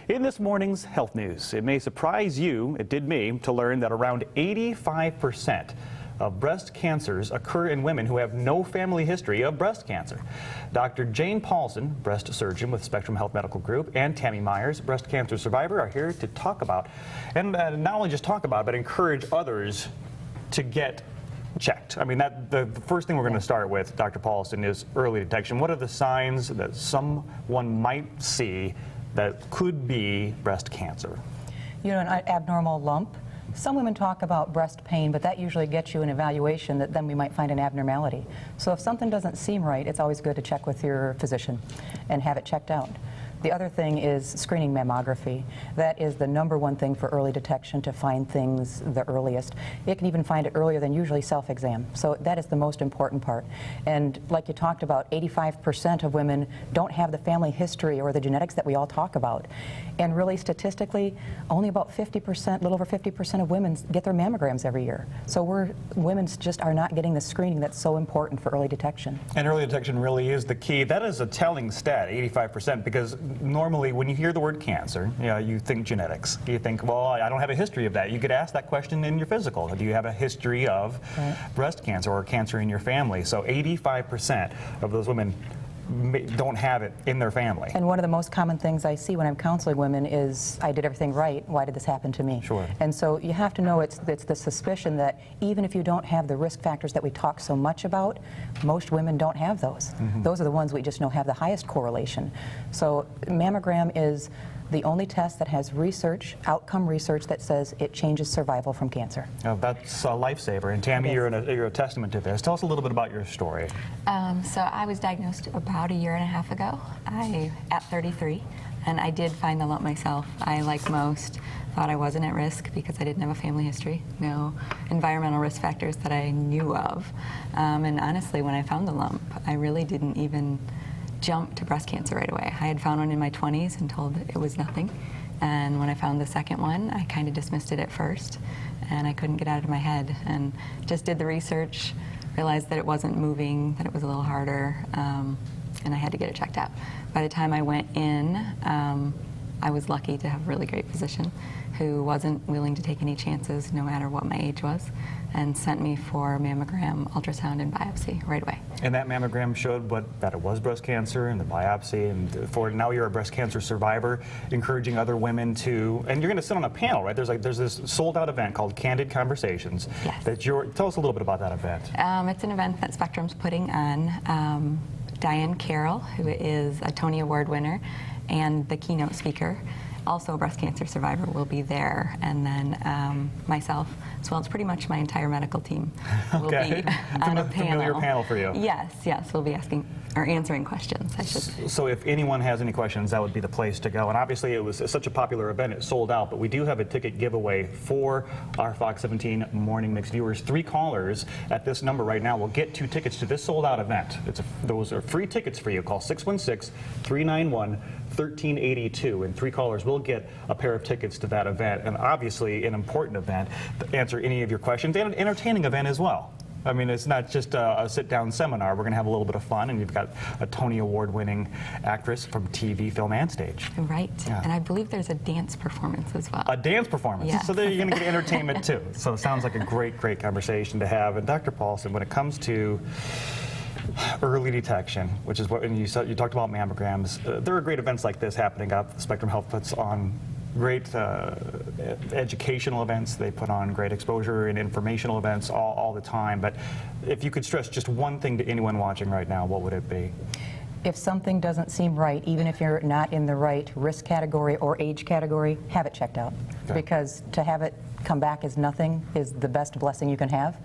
In this morning's health news, it may surprise you, it did me, to learn that around 85% of breast cancers occur in women who have no family history of breast cancer. Dr. Jayne Paulson, breast surgeon with Spectrum Health Medical Group, and Tammy Myers, breast cancer survivor, are here to talk about, and not only just talk about, but encourage others to get checked. I mean, the first thing we're going to start with, Dr. Paulson, is early detection. What are the signs that someone might see that could be breast cancer? You know, an abnormal lump. Some women talk about breast pain, but that usually gets you an evaluation that then we might find an abnormality. So if something doesn't seem right, it's always good to check with your physician and have it checked out. The other thing is screening mammography. That is the #1 thing for early detection, to find things the earliest. It can even find it earlier than usually self-exam. So that is the most important part. And like you talked about, 85% of women don't have the family history or the genetics that we all talk about. And really statistically, only about 50%, a little over 50% of women get their mammograms every year. So women just are not getting the screening that's so important for early detection. And early detection really is the key. That is a telling stat, 85%, because normally when you hear the word cancer, you think genetics. You think, well, I don't have a history of that. You could ask that question in your physical. Do you have a history of breast cancer or cancer in your family? So 85% of those women don't have it in their family. And one of the most common things I see when I'm counseling women is, I did everything right, why did this happen to me? Sure. And so you have to know it's the suspicion that even if you don't have the risk factors that we talk so much about, most women don't have those. Those are the ones we just know have the highest correlation. So mammogram is the only test that has outcome research that says it changes survival from cancer. Oh, that's a lifesaver. And Tammy, you're a testament to this. Tell us a little bit about your story. So I was diagnosed about a year and a half ago, at 33, and I did find the lump myself. I, like most, thought I wasn't at risk because I didn't have a family history, no environmental risk factors that I knew of. And honestly, when I found the lump, I really didn't even jump to breast cancer right away. I had found one in my 20s and told it was nothing. And when I found the second one, I kind of dismissed it at first, and I couldn't get out of my head. And just did the research, realized that it wasn't moving, that it was a little harder, and I had to get it checked out. By the time I went in, I was lucky to have a really great physician who wasn't willing to take any chances, no matter what my age was, and sent me for mammogram, ultrasound, and biopsy right away. And that mammogram showed that it was breast cancer, and the biopsy, and now you're a breast cancer survivor, encouraging other women to, and you're going to sit on a panel, right? There's this sold-out event called Candid Conversations. Yes. Tell us a little bit about that event. It's an event that Spectrum's putting on. Diane Carroll, who is a Tony Award winner and the keynote speaker, also a breast cancer survivor, will be there, and then myself as well. It's pretty much my entire medical team will be on a panel. Familiar panel for you. Yes, we'll be answering questions, I should say. So if anyone has any questions, that would be the place to go. And obviously it was such a popular event, it sold out, but we do have a ticket giveaway for our Fox 17 Morning Mix viewers. 3 callers at this number right now will get 2 tickets to this sold out event. Those are free tickets for you. Call 616-391-1382, and 3 callers will get a pair of tickets to that event, and obviously an important event to answer any of your questions, and an entertaining event as well. I mean, it's not just a sit-down seminar. We're going to have a little bit of fun, and you've got a Tony Award-winning actress from TV, film, and stage. Right, and I believe there's a dance performance as well. A dance performance? Yeah. So there you're going to get entertainment too. So it sounds like a great conversation to have. And Dr. Paulson, when it comes to early detection, which is what you talked about mammograms, there are great events like this happening up. Spectrum Health puts on great educational events. They put on great exposure and informational events all the time. But if you could stress just one thing to anyone watching right now, what would it be? If something doesn't seem right, even if you're not in the right risk category or age category, have it checked out. Okay. Because to have it come back as nothing is the best blessing you can have.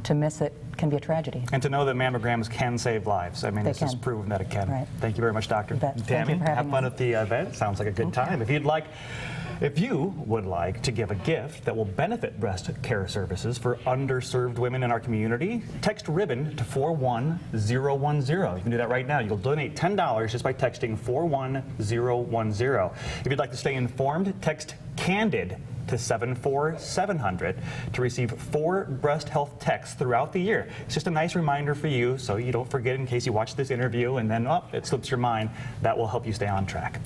To miss it can be a tragedy. And to know that mammograms can save lives. I mean, this is proven that it can. Right. Thank you very much, Dr. Tammy. Have fun at the event. Sounds like a good time. If you would like to give a gift that will benefit breast care services for underserved women in our community, text RIBBON to 41010. You can do that right now. You'll donate $10 just by texting 41010. If you'd like to stay informed, text CANDID to 74700 to receive 4 breast health texts throughout the year. It's just a nice reminder for you so you don't forget in case you watch this interview and then, it slips your mind. That will help you stay on track.